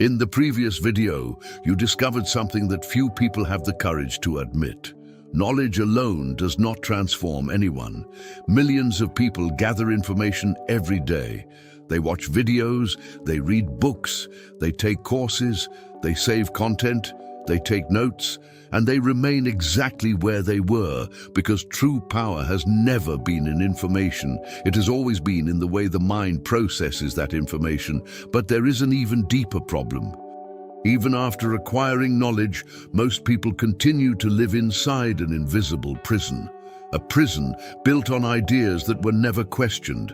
In the previous video, you discovered something that few people have the courage to admit. Knowledge alone does not transform anyone. Millions of people gather information every day. They watch videos, they read books, they take courses, they save content, they take notes, and they remain exactly where they were because true power has never been in information. It has always been in the way the mind processes that information. But there is an even deeper problem. Even after acquiring knowledge, most people continue to live inside an invisible prison. A prison built on ideas that were never questioned,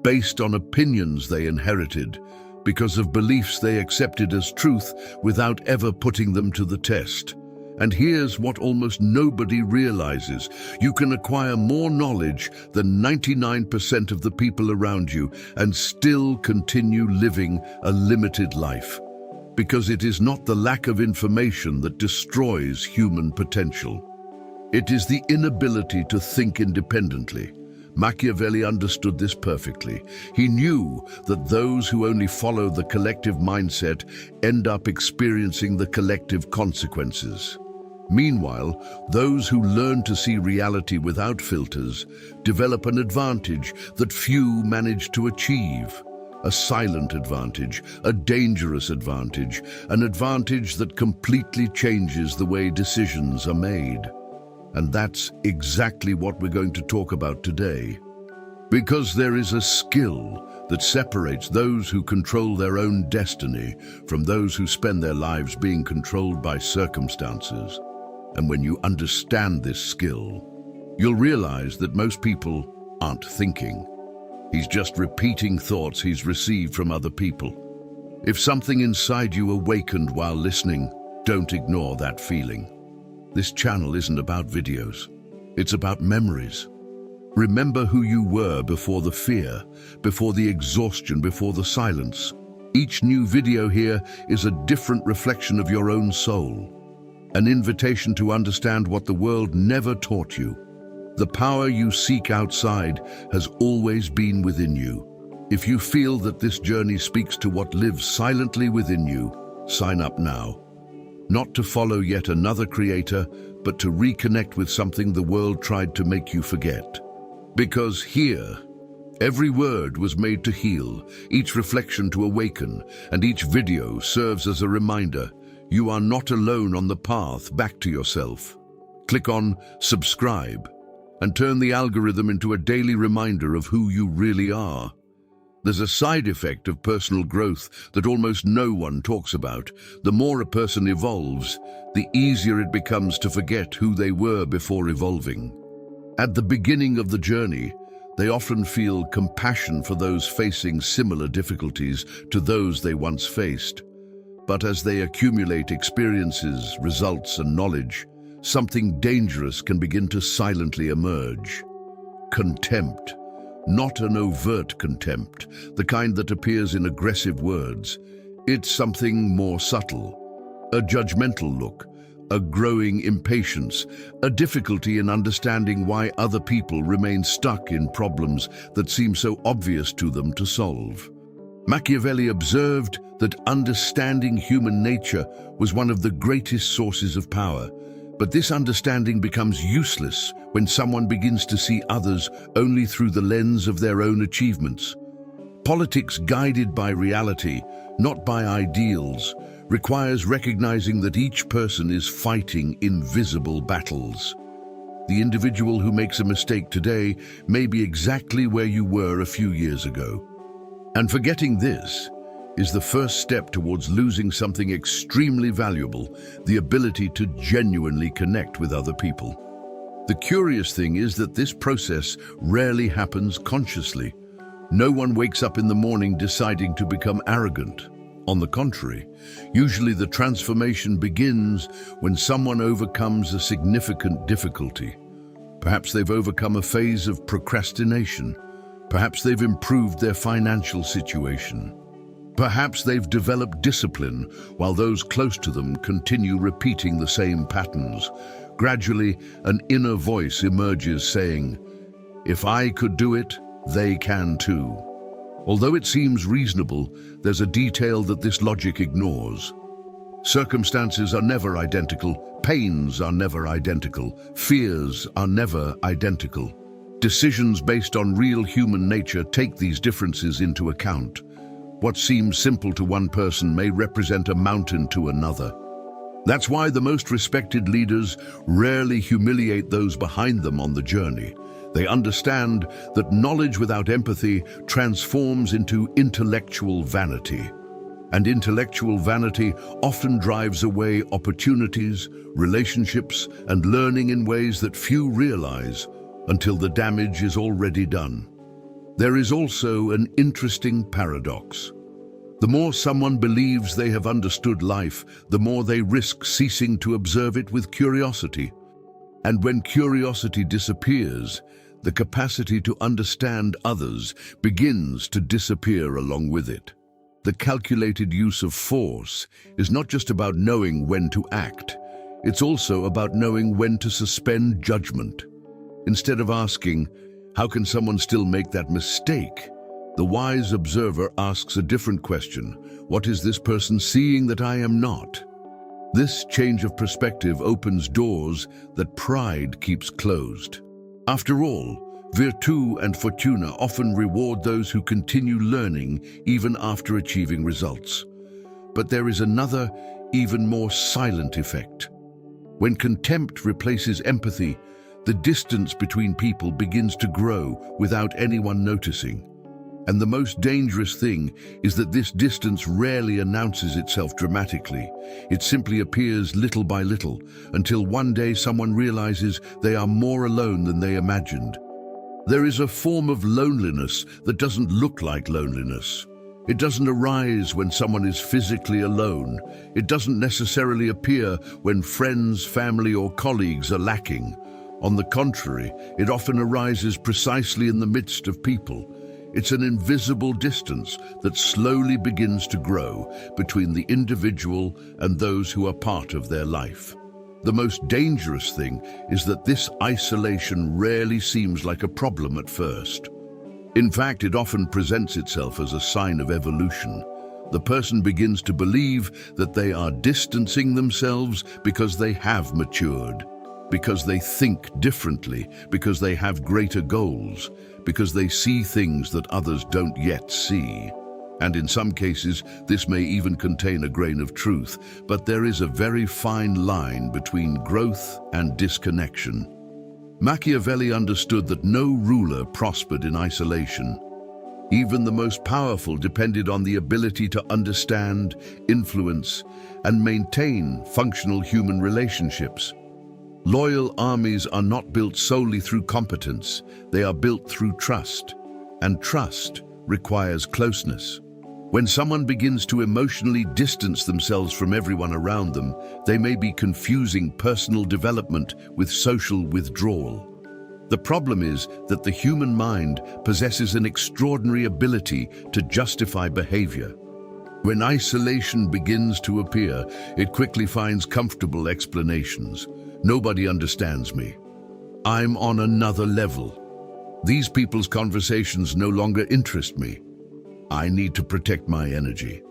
based on opinions they inherited, because of beliefs they accepted as truth without ever putting them to the test. And here's what almost nobody realizes. You can acquire more knowledge than 99% of the people around you and still continue living a limited life. Because it is not the lack of information that destroys human potential. It is the inability to think independently. Machiavelli understood this perfectly. He knew that those who only follow the collective mindset end up experiencing the collective consequences. Meanwhile, those who learn to see reality without filters develop an advantage that few manage to achieve. A silent advantage, a dangerous advantage, an advantage that completely changes the way decisions are made. And that's exactly what we're going to talk about today. Because there is a skill that separates those who control their own destiny from those who spend their lives being controlled by circumstances. And when you understand this skill, you'll realize that most people aren't thinking. He's just repeating thoughts he's received from other people. If something inside you awakened while listening, don't ignore that feeling. This channel isn't about videos. It's about memories. Remember who you were before the fear, before the exhaustion, before the silence. Each new video here is a different reflection of your own soul. An invitation to understand what the world never taught you. The power you seek outside has always been within you. If you feel that this journey speaks to what lives silently within you, sign up now. Not to follow yet another creator, but to reconnect with something the world tried to make you forget. Because here, every word was made to heal, each reflection to awaken, and each video serves as a reminder. You are not alone on the path back to yourself. Click on subscribe and turn the algorithm into a daily reminder of who you really are. There's a side effect of personal growth that almost no one talks about. The more a person evolves, the easier it becomes to forget who they were before evolving. At the beginning of the journey, they often feel compassion for those facing similar difficulties to those they once faced. But as they accumulate experiences, results, and knowledge, something dangerous can begin to silently emerge. Contempt. Not an overt contempt, the kind that appears in aggressive words. It's something more subtle. A judgmental look, a growing impatience, a difficulty in understanding why other people remain stuck in problems that seem so obvious to them to solve. Machiavelli observed that understanding human nature was one of the greatest sources of power. But this understanding becomes useless when someone begins to see others only through the lens of their own achievements. Politics guided by reality, not by ideals, requires recognizing that each person is fighting invisible battles. The individual who makes a mistake today may be exactly where you were a few years ago. And forgetting this is the first step towards losing something extremely valuable, the ability to genuinely connect with other people. The curious thing is that this process rarely happens consciously. No one wakes up in the morning deciding to become arrogant. On the contrary, usually the transformation begins when someone overcomes a significant difficulty. Perhaps they've overcome a phase of procrastination. Perhaps they've improved their financial situation. Perhaps they've developed discipline while those close to them continue repeating the same patterns. Gradually, an inner voice emerges saying, "If I could do it, they can too." Although it seems reasonable, there's a detail that this logic ignores. Circumstances are never identical, pains are never identical, fears are never identical. Decisions based on real human nature take these differences into account. What seems simple to one person may represent a mountain to another. That's why the most respected leaders rarely humiliate those behind them on the journey. They understand that knowledge without empathy transforms into intellectual vanity. And intellectual vanity often drives away opportunities, relationships, and learning in ways that few realize until the damage is already done. There is also an interesting paradox. The more someone believes they have understood life, the more they risk ceasing to observe it with curiosity. And when curiosity disappears, the capacity to understand others begins to disappear along with it. The calculated use of force is not just about knowing when to act, it's also about knowing when to suspend judgment. Instead of asking, "How can someone still make that mistake?" the wise observer asks a different question. What is this person seeing that I am not? This change of perspective opens doors that pride keeps closed. After all, virtù and fortuna often reward those who continue learning even after achieving results. But there is another, even more silent effect. When contempt replaces empathy, the distance between people begins to grow without anyone noticing. And the most dangerous thing is that this distance rarely announces itself dramatically. It simply appears little by little, until one day someone realizes they are more alone than they imagined. There is a form of loneliness that doesn't look like loneliness. It doesn't arise when someone is physically alone. It doesn't necessarily appear when friends, family, or colleagues are lacking. On the contrary, it often arises precisely in the midst of people. It's an invisible distance that slowly begins to grow between the individual and those who are part of their life. The most dangerous thing is that this isolation rarely seems like a problem at first. In fact, it often presents itself as a sign of evolution. The person begins to believe that they are distancing themselves because they have matured, because they think differently, because they have greater goals, because they see things that others don't yet see. And in some cases, this may even contain a grain of truth, but there is a very fine line between growth and disconnection. Machiavelli understood that no ruler prospered in isolation. Even the most powerful depended on the ability to understand, influence, and maintain functional human relationships. Loyal armies are not built solely through competence, they are built through trust, and trust requires closeness. When someone begins to emotionally distance themselves from everyone around them, they may be confusing personal development with social withdrawal. The problem is that the human mind possesses an extraordinary ability to justify behavior. When isolation begins to appear, it quickly finds comfortable explanations. Nobody understands me. I'm on another level. These people's conversations no longer interest me. I need to protect my energy.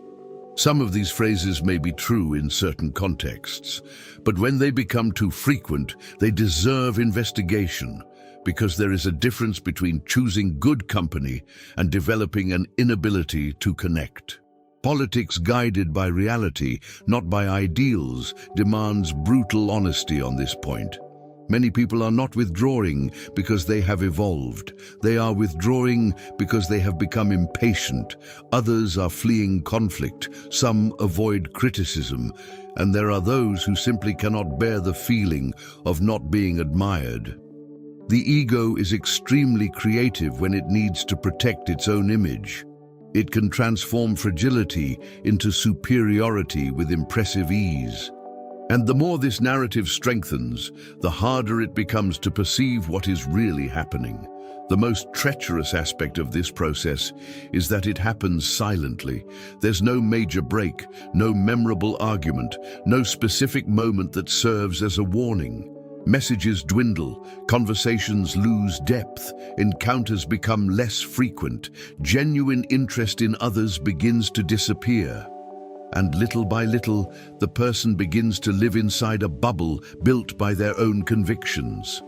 Some of these phrases may be true in certain contexts, but when they become too frequent, they deserve investigation, because there is a difference between choosing good company and developing an inability to connect. Politics guided by reality, not by ideals, demands brutal honesty on this point. Many people are not withdrawing because they have evolved. They are withdrawing because they have become impatient. Others are fleeing conflict. Some avoid criticism. And there are those who simply cannot bear the feeling of not being admired. The ego is extremely creative when it needs to protect its own image. It can transform fragility into superiority with impressive ease. And the more this narrative strengthens, the harder it becomes to perceive what is really happening. The most treacherous aspect of this process is that it happens silently. There's no major break, no memorable argument, no specific moment that serves as a warning. Messages dwindle, conversations lose depth, encounters become less frequent, genuine interest in others begins to disappear. And little by little, the person begins to live inside a bubble built by their own convictions.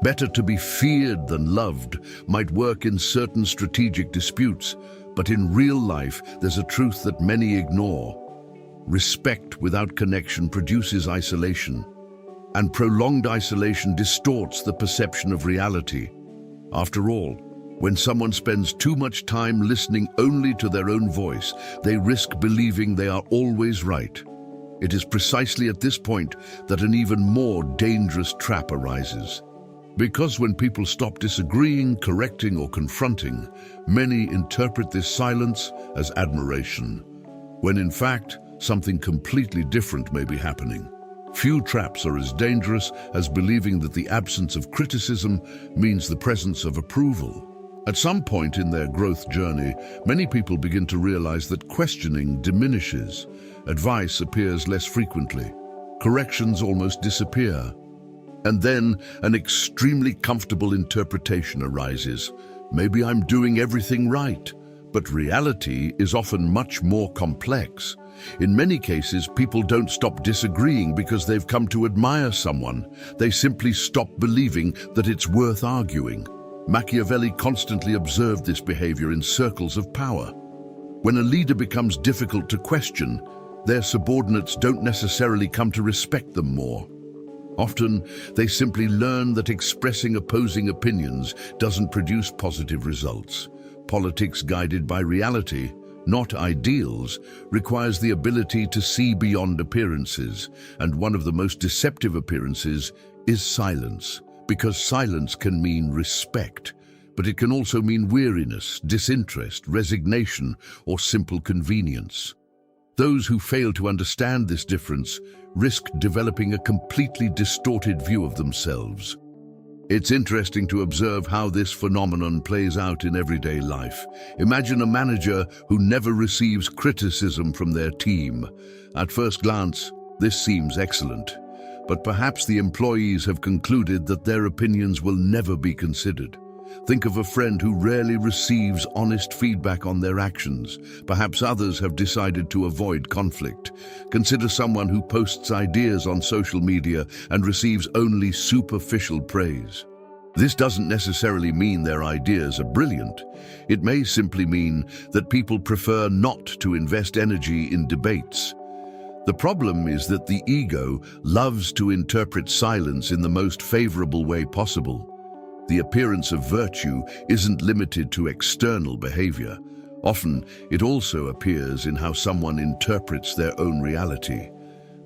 Better to be feared than loved might work in certain strategic disputes, but in real life, there's a truth that many ignore. Respect without connection produces isolation, and prolonged isolation distorts the perception of reality. After all, when someone spends too much time listening only to their own voice, they risk believing they are always right. It is precisely at this point that an even more dangerous trap arises. Because when people stop disagreeing, correcting, or confronting, many interpret this silence as admiration, when in fact, something completely different may be happening. Few traps are as dangerous as believing that the absence of criticism means the presence of approval. At some point in their growth journey, many people begin to realize that questioning diminishes, advice appears less frequently, corrections almost disappear. And then an extremely comfortable interpretation arises. Maybe I'm doing everything right, but reality is often much more complex. In many cases, people don't stop disagreeing because they've come to admire someone. They simply stop believing that it's worth arguing. Machiavelli constantly observed this behavior in circles of power. When a leader becomes difficult to question, their subordinates don't necessarily come to respect them more. Often, they simply learn that expressing opposing opinions doesn't produce positive results. Politics guided by reality, not ideals, requires the ability to see beyond appearances, and one of the most deceptive appearances is silence, because silence can mean respect, but it can also mean weariness, disinterest, resignation, or simple convenience. Those who fail to understand this difference risk developing a completely distorted view of themselves. It's interesting to observe how this phenomenon plays out in everyday life. Imagine a manager who never receives criticism from their team. At first glance, this seems excellent, but perhaps the employees have concluded that their opinions will never be considered. Think of a friend who rarely receives honest feedback on their actions. Perhaps others have decided to avoid conflict. Consider someone who posts ideas on social media and receives only superficial praise. This doesn't necessarily mean their ideas are brilliant. It may simply mean that people prefer not to invest energy in debates. The problem is that the ego loves to interpret silence in the most favorable way possible. The appearance of virtue isn't limited to external behavior. Often, it also appears in how someone interprets their own reality.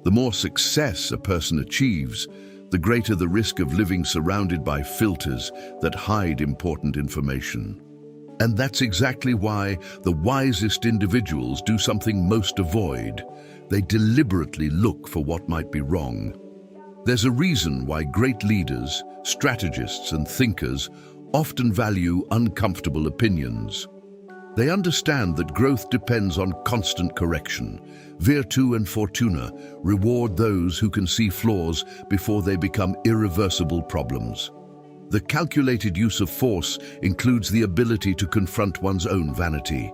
The more success a person achieves, the greater the risk of living surrounded by filters that hide important information. And that's exactly why the wisest individuals do something most avoid. They deliberately look for what might be wrong. There's a reason why great leaders, strategists, and thinkers often value uncomfortable opinions. They understand that growth depends on constant correction. Virtu and fortuna reward those who can see flaws before they become irreversible problems. The calculated use of force includes the ability to confront one's own vanity.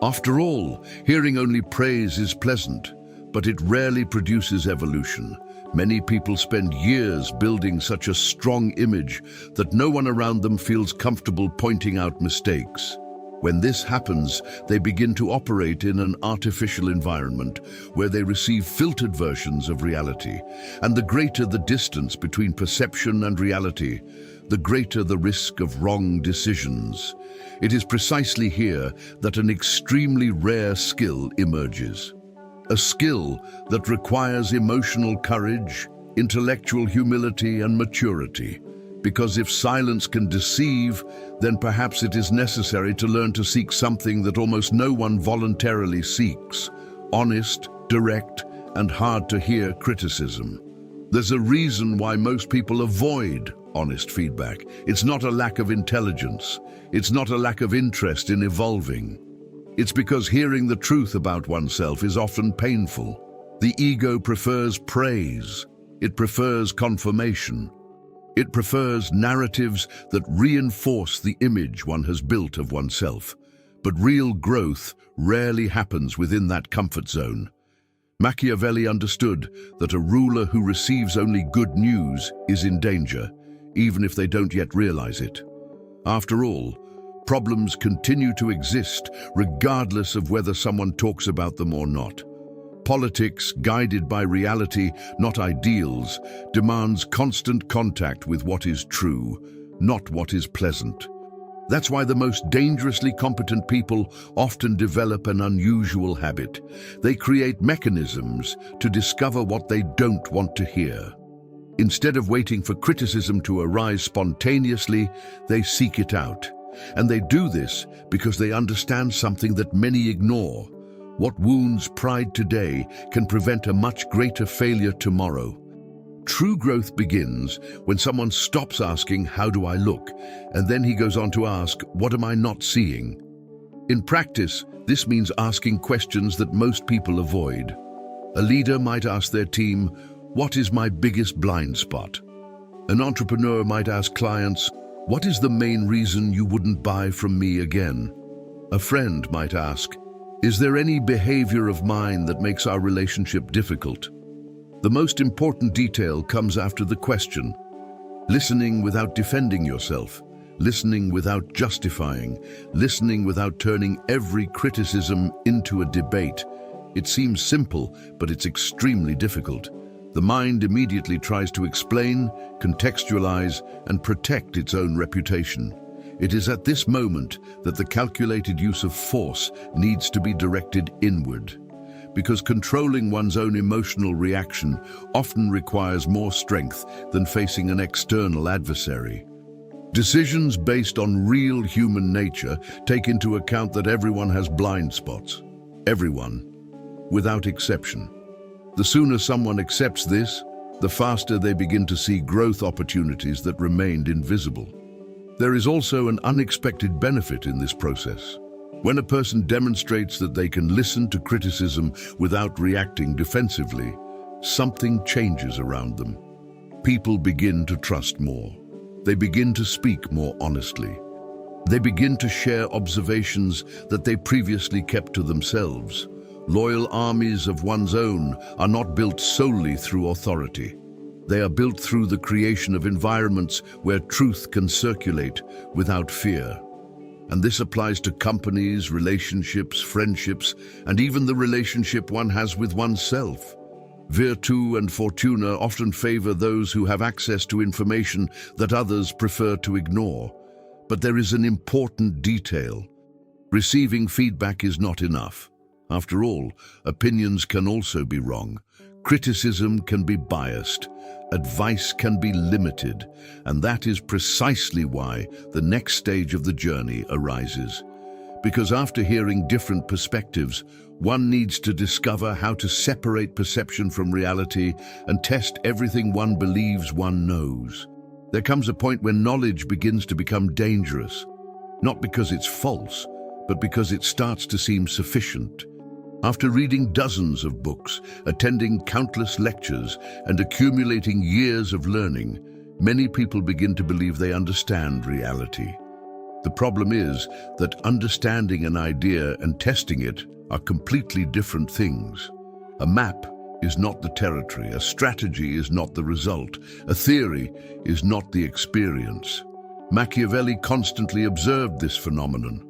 After all, hearing only praise is pleasant, but it rarely produces evolution. Many people spend years building such a strong image that no one around them feels comfortable pointing out mistakes. When this happens, they begin to operate in an artificial environment where they receive filtered versions of reality. And the greater the distance between perception and reality, the greater the risk of wrong decisions. It is precisely here that an extremely rare skill emerges. A skill that requires emotional courage, intellectual humility, and maturity. Because if silence can deceive, then perhaps it is necessary to learn to seek something that almost no one voluntarily seeks: honest, direct, and hard-to-hear criticism. There's a reason why most people avoid honest feedback. It's not a lack of intelligence. It's not a lack of interest in evolving. It's because hearing the truth about oneself is often painful. The ego prefers praise, It prefers confirmation. It prefers narratives that reinforce the image one has built of oneself. But real growth rarely happens within that comfort zone. Machiavelli understood that a ruler who receives only good news is in danger, even if they don't yet realize it. After all, problems continue to exist regardless of whether someone talks about them or not. Politics, guided by reality, not ideals, demands constant contact with what is true, not what is pleasant. That's why the most dangerously competent people often develop an unusual habit. They create mechanisms to discover what they don't want to hear. Instead of waiting for criticism to arise spontaneously, they seek it out. And they do this because they understand something that many ignore. What wounds pride today can prevent a much greater failure tomorrow. True growth begins when someone stops asking, "How do I look?" and then he goes on to ask, "What am I not seeing?" In practice, this means asking questions that most people avoid. A leader might ask their team, "What is my biggest blind spot?" An entrepreneur might ask clients, "What is the main reason you wouldn't buy from me again?" A friend might ask, "Is there any behavior of mine that makes our relationship difficult?" The most important detail comes after the question. Listening without defending yourself, listening without justifying, listening without turning every criticism into a debate. It seems simple, but it's extremely difficult. The mind immediately tries to explain, contextualize, and protect its own reputation. It is at this moment that the calculated use of force needs to be directed inward, because controlling one's own emotional reaction often requires more strength than facing an external adversary. Decisions based on real human nature take into account that everyone has blind spots. Everyone, without exception. The sooner someone accepts this, the faster they begin to see growth opportunities that remained invisible. There is also an unexpected benefit in this process. When a person demonstrates that they can listen to criticism without reacting defensively, something changes around them. People begin to trust more. They begin to speak more honestly. They begin to share observations that they previously kept to themselves. Loyal armies of one's own are not built solely through authority. They are built through the creation of environments where truth can circulate without fear. And this applies to companies, relationships, friendships, and even the relationship one has with oneself. Virtù and fortuna often favor those who have access to information that others prefer to ignore. But there is an important detail. Receiving feedback is not enough. After all, opinions can also be wrong. Criticism can be biased. Advice can be limited. And that is precisely why the next stage of the journey arises. Because after hearing different perspectives, one needs to discover how to separate perception from reality and test everything one believes one knows. There comes a point when knowledge begins to become dangerous, not because it's false, but because it starts to seem sufficient. After reading dozens of books, attending countless lectures, and accumulating years of learning, many people begin to believe they understand reality. The problem is that understanding an idea and testing it are completely different things. A map is not the territory, a strategy is not the result, a theory is not the experience. Machiavelli constantly observed this phenomenon.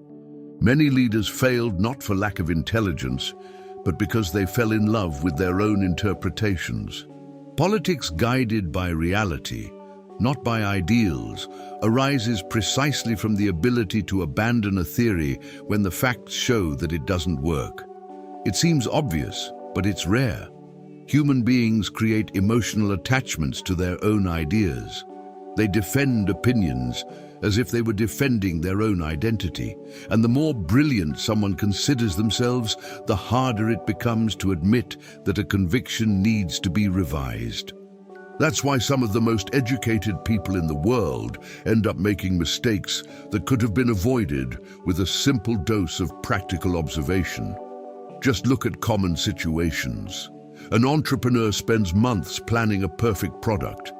Many leaders failed not for lack of intelligence, but because they fell in love with their own interpretations. Politics guided by reality, not by ideals, arises precisely from the ability to abandon a theory when the facts show that it doesn't work. It seems obvious, but it's rare. Human beings create emotional attachments to their own ideas. They defend opinions as if they were defending their own identity. And the more brilliant someone considers themselves, the harder it becomes to admit that a conviction needs to be revised. That's why some of the most educated people in the world end up making mistakes that could have been avoided with a simple dose of practical observation. Just look at common situations. An entrepreneur spends months planning a perfect product,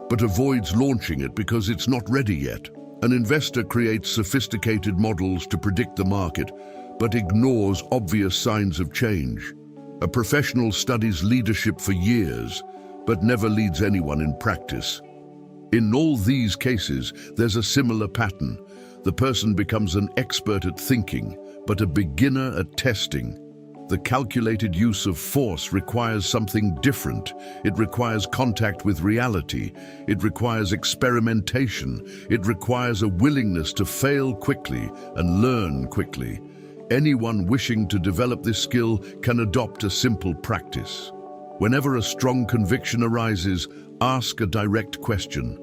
but avoids launching it because it's not ready yet. An investor creates sophisticated models to predict the market, but ignores obvious signs of change. A professional studies leadership for years, but never leads anyone in practice. In all these cases, there's a similar pattern. The person becomes an expert at thinking, but a beginner at testing. The calculated use of force requires something different. It requires contact with reality. It requires experimentation. It requires a willingness to fail quickly and learn quickly. Anyone wishing to develop this skill can adopt a simple practice. Whenever a strong conviction arises, ask a direct question.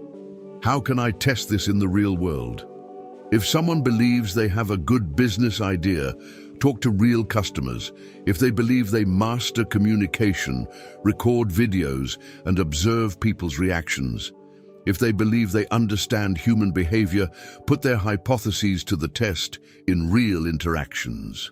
How can I test this in the real world? If someone believes they have a good business idea, talk to real customers. If they believe they master communication, record videos and observe people's reactions. If they believe they understand human behavior, put their hypotheses to the test in real interactions.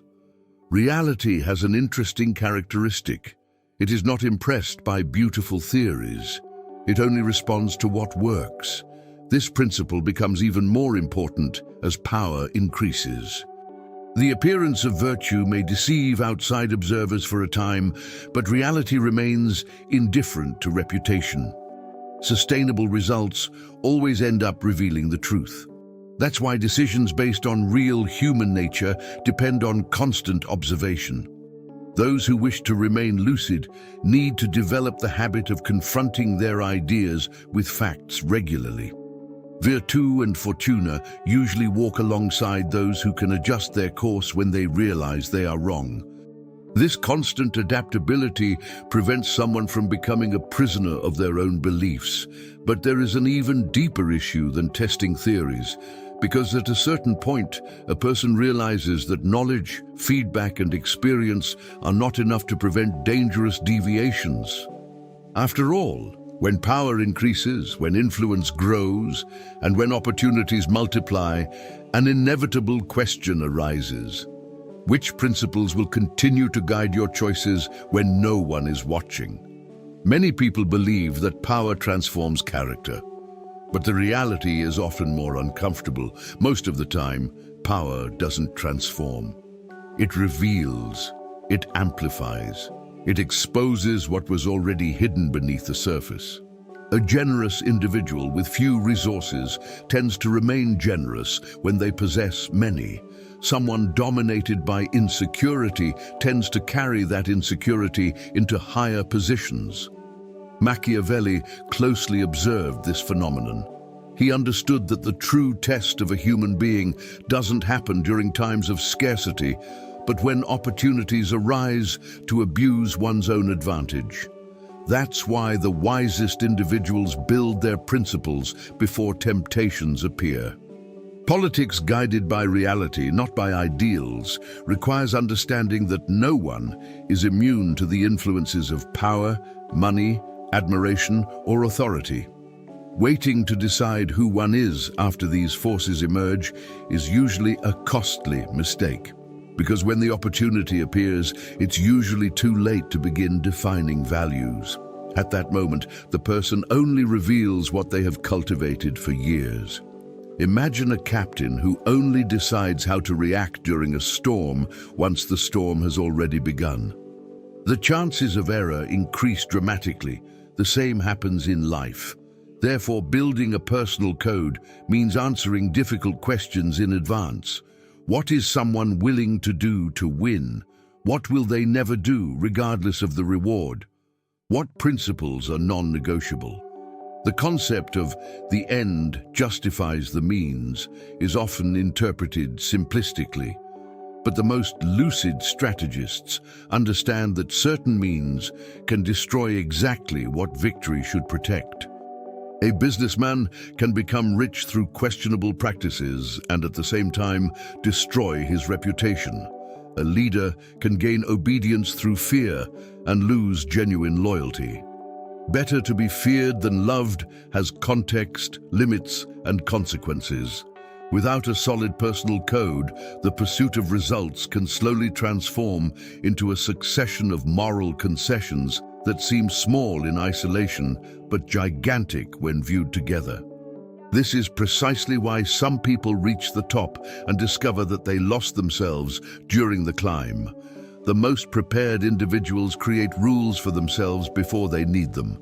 Reality has an interesting characteristic. It is not impressed by beautiful theories. It only responds to what works. This principle becomes even more important as power increases. The appearance of virtue may deceive outside observers for a time, but reality remains indifferent to reputation. Sustainable results always end up revealing the truth. That's why decisions based on real human nature depend on constant observation. Those who wish to remain lucid need to develop the habit of confronting their ideas with facts regularly. Virtù and fortuna usually walk alongside those who can adjust their course when they realize they are wrong. This constant adaptability prevents someone from becoming a prisoner of their own beliefs. But there is an even deeper issue than testing theories, because at a certain point, a person realizes that knowledge, feedback, and experience are not enough to prevent dangerous deviations. After all, when power increases, when influence grows, and when opportunities multiply, an inevitable question arises. Which principles will continue to guide your choices when no one is watching? Many people believe that power transforms character, but the reality is often more uncomfortable. Most of the time, power doesn't transform. It reveals, it amplifies, it exposes what was already hidden beneath the surface. A generous individual with few resources tends to remain generous when they possess many. Someone dominated by insecurity tends to carry that insecurity into higher positions. Machiavelli closely observed this phenomenon. He understood that the true test of a human being doesn't happen during times of scarcity, but when opportunities arise to abuse one's own advantage. That's why the wisest individuals build their principles before temptations appear. Politics guided by reality, not by ideals, requires understanding that no one is immune to the influences of power, money, admiration, or authority. Waiting to decide who one is after these forces emerge is usually a costly mistake, because when the opportunity appears, it's usually too late to begin defining values. At that moment, the person only reveals what they have cultivated for years. Imagine a captain who only decides how to react during a storm once the storm has already begun. The chances of error increase dramatically. The same happens in life. Therefore, building a personal code means answering difficult questions in advance. What is someone willing to do to win? What will they never do, regardless of the reward? What principles are non-negotiable? The concept of the end justifies the means is often interpreted simplistically, but the most lucid strategists understand that certain means can destroy exactly what victory should protect. A businessman can become rich through questionable practices and at the same time destroy his reputation. A leader can gain obedience through fear and lose genuine loyalty. Better to be feared than loved has context, limits, and consequences. Without a solid personal code, the pursuit of results can slowly transform into a succession of moral concessions that seem small in isolation but gigantic when viewed together. This is precisely why some people reach the top and discover that they lost themselves during the climb. The most prepared individuals create rules for themselves before they need them.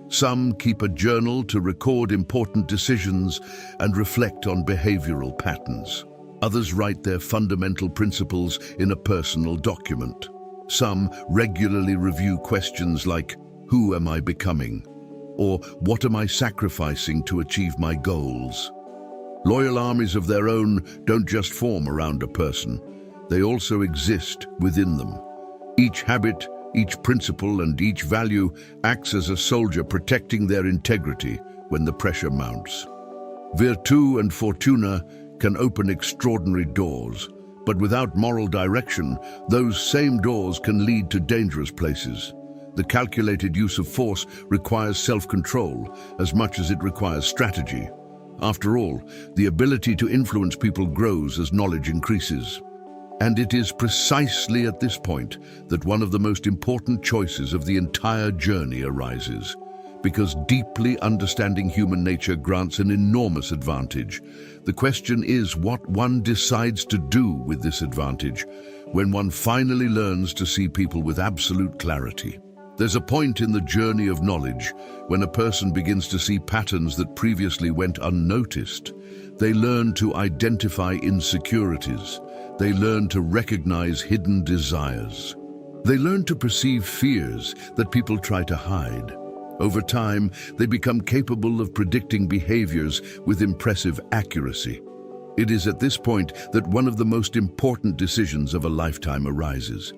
Some keep a journal to record important decisions and reflect on behavioral patterns. Others write their fundamental principles in a personal document. Some regularly review questions like, "Who am I becoming?" or "What am I sacrificing to achieve my goals?" Loyal armies of their own don't just form around a person. They also exist within them. Each habit, each principle, and each value acts as a soldier protecting their integrity when the pressure mounts. Virtù and fortuna can open extraordinary doors, but without moral direction, those same doors can lead to dangerous places. The calculated use of force requires self-control as much as it requires strategy. After all, the ability to influence people grows as knowledge increases. And it is precisely at this point that one of the most important choices of the entire journey arises. Because deeply understanding human nature grants an enormous advantage. The question is what one decides to do with this advantage when one finally learns to see people with absolute clarity. There's a point in the journey of knowledge when a person begins to see patterns that previously went unnoticed. They learn to identify insecurities. They learn to recognize hidden desires. They learn to perceive fears that people try to hide. Over time, they become capable of predicting behaviors with impressive accuracy. It is at this point that one of the most important decisions of a lifetime arises.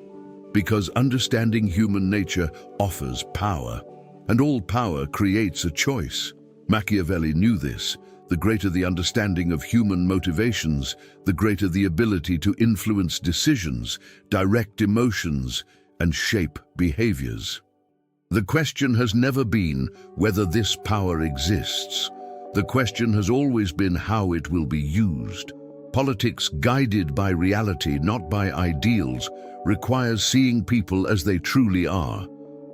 Because understanding human nature offers power, and all power creates a choice. Machiavelli knew this. The greater the understanding of human motivations, the greater the ability to influence decisions, direct emotions, and shape behaviors. The question has never been whether this power exists. The question has always been how it will be used. Politics guided by reality, not by ideals, requires seeing people as they truly are.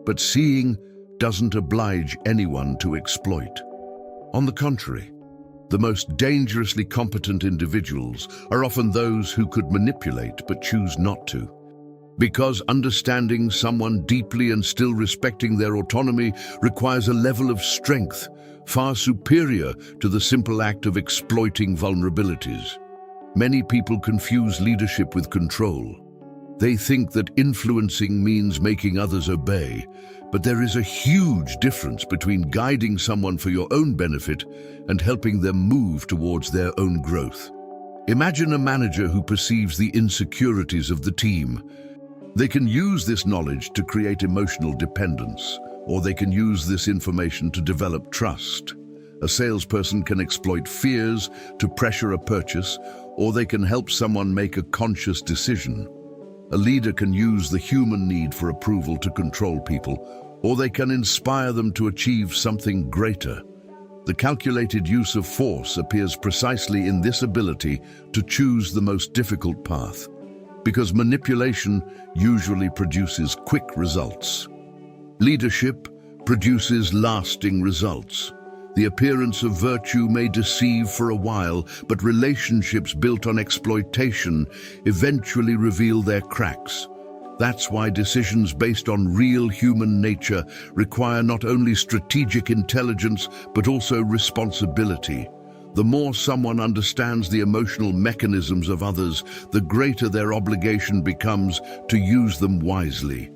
But seeing doesn't oblige anyone to exploit. On the contrary, the most dangerously competent individuals are often those who could manipulate but choose not to. Because understanding someone deeply and still respecting their autonomy requires a level of strength far superior to the simple act of exploiting vulnerabilities. Many people confuse leadership with control. They think that influencing means making others obey, but there is a huge difference between guiding someone for your own benefit and helping them move towards their own growth. Imagine a manager who perceives the insecurities of the team. They can use this knowledge to create emotional dependence, or they can use this information to develop trust. A salesperson can exploit fears to pressure a purchase, or they can help someone make a conscious decision. A leader can use the human need for approval to control people, or they can inspire them to achieve something greater. The calculated use of force appears precisely in this ability to choose the most difficult path, because manipulation usually produces quick results. Leadership produces lasting results. The appearance of virtue may deceive for a while, but relationships built on exploitation eventually reveal their cracks. That's why decisions based on real human nature require not only strategic intelligence, but also responsibility. The more someone understands the emotional mechanisms of others, the greater their obligation becomes to use them wisely.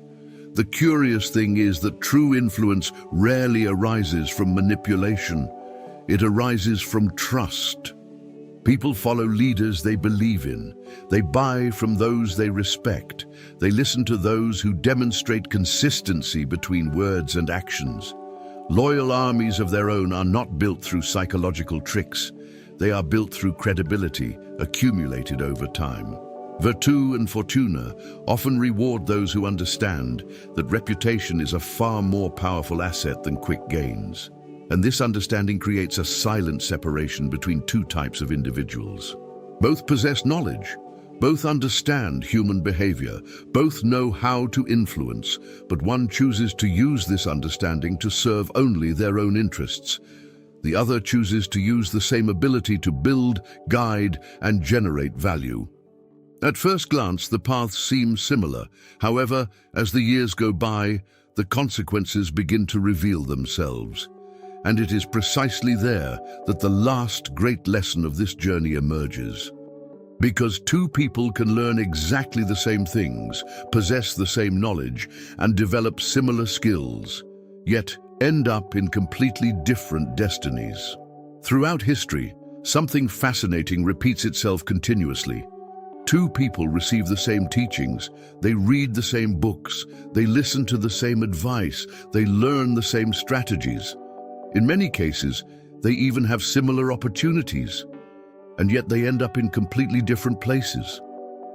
The curious thing is that true influence rarely arises from manipulation. It arises from trust. People follow leaders they believe in. They buy from those they respect. They listen to those who demonstrate consistency between words and actions. Loyal armies of their own are not built through psychological tricks. They are built through credibility, accumulated over time. Virtù and fortuna often reward those who understand that reputation is a far more powerful asset than quick gains. And this understanding creates a silent separation between two types of individuals. Both possess knowledge, Both understand human behavior, both know how to influence, but one chooses to use this understanding to serve only their own interests. The other chooses to use the same ability to build, guide, and generate value. At first glance, the paths seem similar. However, as the years go by, the consequences begin to reveal themselves. And it is precisely there that the last great lesson of this journey emerges. Because two people can learn exactly the same things, possess the same knowledge, and develop similar skills, yet end up in completely different destinies. Throughout history, something fascinating repeats itself continuously. Two people receive the same teachings, they read the same books, they listen to the same advice, they learn the same strategies. In many cases, they even have similar opportunities, and yet they end up in completely different places.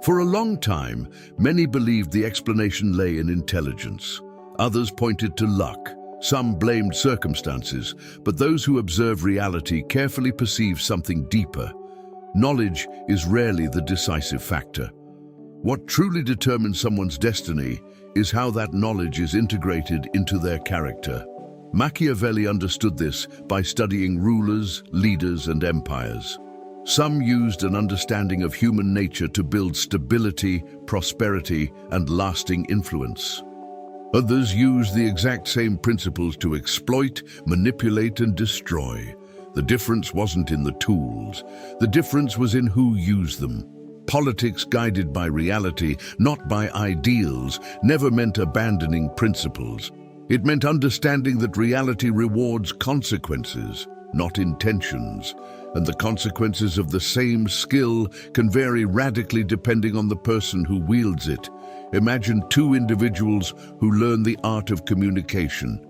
For a long time, many believed the explanation lay in intelligence. Others pointed to luck. Some blamed circumstances, but those who observe reality carefully perceive something deeper. Knowledge is rarely the decisive factor. What truly determines someone's destiny is how that knowledge is integrated into their character. Machiavelli understood this by studying rulers, leaders, and empires. Some used an understanding of human nature to build stability, prosperity, and lasting influence. Others used the exact same principles to exploit, manipulate, and destroy. The difference wasn't in the tools. The difference was in who used them. Politics guided by reality, not by ideals, never meant abandoning principles. It meant understanding that reality rewards consequences, not intentions, and the consequences of the same skill can vary radically depending on the person who wields it. Imagine two individuals who learn the art of communication.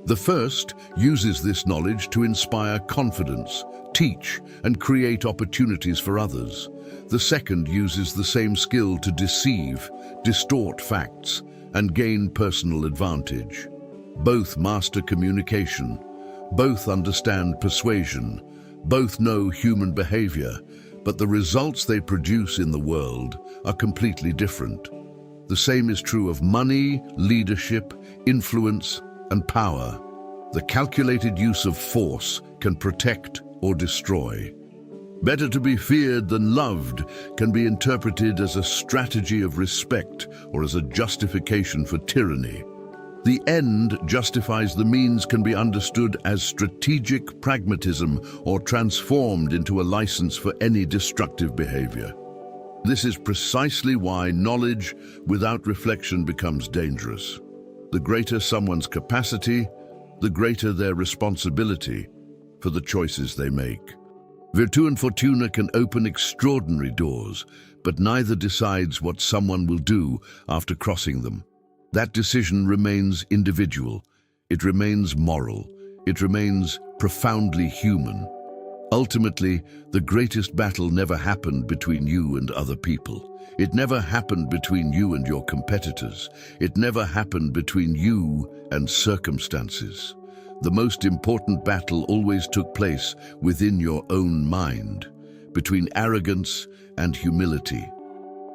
The first uses this knowledge to inspire confidence, teach, and create opportunities for others. The second uses the same skill to deceive, distort facts, and gain personal advantage. Both master communication, both understand persuasion, both know human behavior, but the results they produce in the world are completely different. The same is true of money, leadership, influence, and power. The calculated use of force can protect or destroy. Better to be feared than loved can be interpreted as a strategy of respect or as a justification for tyranny. The end justifies the means can be understood as strategic pragmatism or transformed into a license for any destructive behavior. This is precisely why knowledge without reflection becomes dangerous. The greater someone's capacity, the greater their responsibility for the choices they make. Virtù and fortuna can open extraordinary doors, but neither decides what someone will do after crossing them. That decision remains individual, it remains moral, it remains profoundly human. Ultimately, the greatest battle never happened between you and other people. It never happened between you and your competitors. It never happened between you and circumstances. The most important battle always took place within your own mind, between arrogance and humility,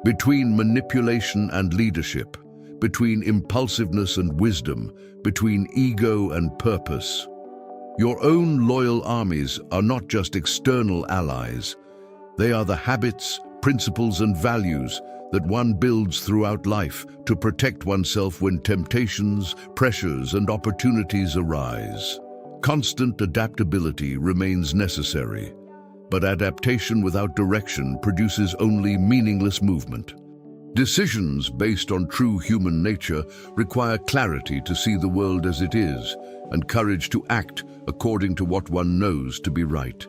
between manipulation and leadership, between impulsiveness and wisdom, between ego and purpose. Your own loyal armies are not just external allies. They are the habits, principles, and values that one builds throughout life to protect oneself when temptations, pressures, and opportunities arise. Constant adaptability remains necessary, but adaptation without direction produces only meaningless movement. Decisions based on true human nature require clarity to see the world as it is, and courage to act according to what one knows to be right.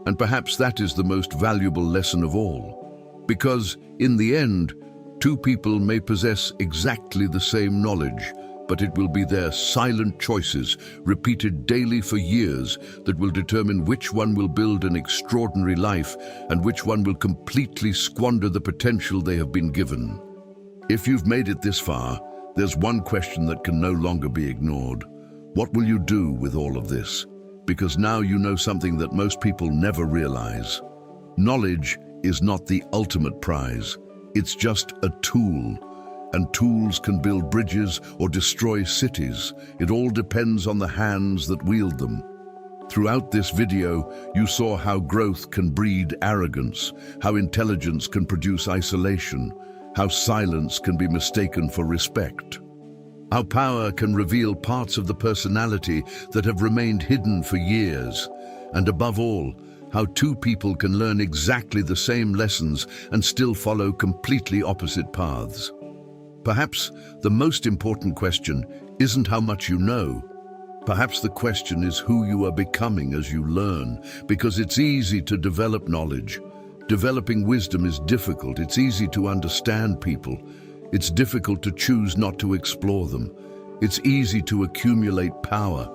And perhaps that is the most valuable lesson of all. Because, in the end, two people may possess exactly the same knowledge, but it will be their silent choices, repeated daily for years, that will determine which one will build an extraordinary life and which one will completely squander the potential they have been given. If you've made it this far, there's one question that can no longer be ignored. What will you do with all of this? Because now you know something that most people never realize. Knowledge is not the ultimate prize. It's just a tool. And tools can build bridges or destroy cities. It all depends on the hands that wield them. Throughout this video, you saw how growth can breed arrogance, how intelligence can produce isolation, how silence can be mistaken for respect, how power can reveal parts of the personality that have remained hidden for years, and above all, how two people can learn exactly the same lessons and still follow completely opposite paths. Perhaps the most important question isn't how much you know. Perhaps the question is who you are becoming as you learn, because it's easy to develop knowledge. Developing wisdom is difficult. It's easy to understand people. It's difficult to choose not to explore them. It's easy to accumulate power.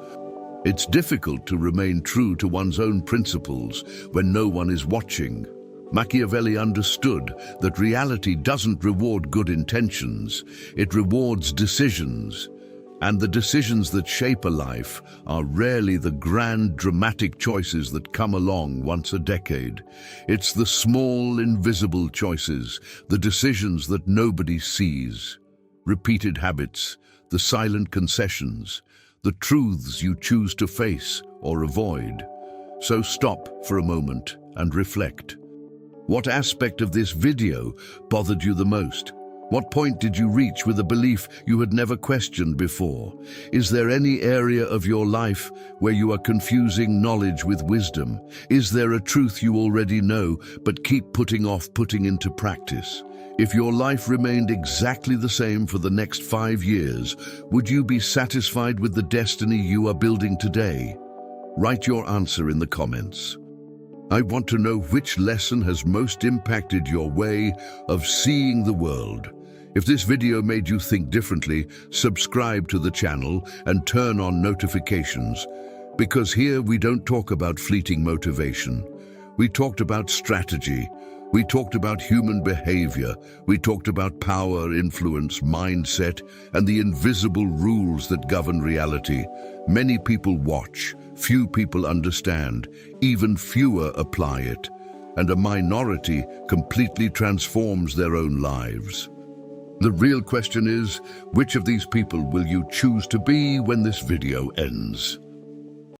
It's difficult to remain true to one's own principles when no one is watching. Machiavelli understood that reality doesn't reward good intentions, it rewards decisions. And the decisions that shape a life are rarely the grand, dramatic choices that come along once a decade. It's the small, invisible choices, the decisions that nobody sees. Repeated habits, the silent concessions, the truths you choose to face or avoid. So stop for a moment and reflect. What aspect of this video bothered you the most? What point did you reach with a belief you had never questioned before? Is there any area of your life where you are confusing knowledge with wisdom? Is there a truth you already know but keep putting off putting into practice? If your life remained exactly the same for the next 5 years, would you be satisfied with the destiny you are building today? Write your answer in the comments. I want to know which lesson has most impacted your way of seeing the world. If this video made you think differently, subscribe to the channel and turn on notifications, because here we don't talk about fleeting motivation. We talked about strategy. We talked about human behavior. We talked about power, influence, mindset, and the invisible rules that govern reality. Many people watch, few people understand, even fewer apply it, and a minority completely transforms their own lives. The real question is, which of these people will you choose to be when this video ends?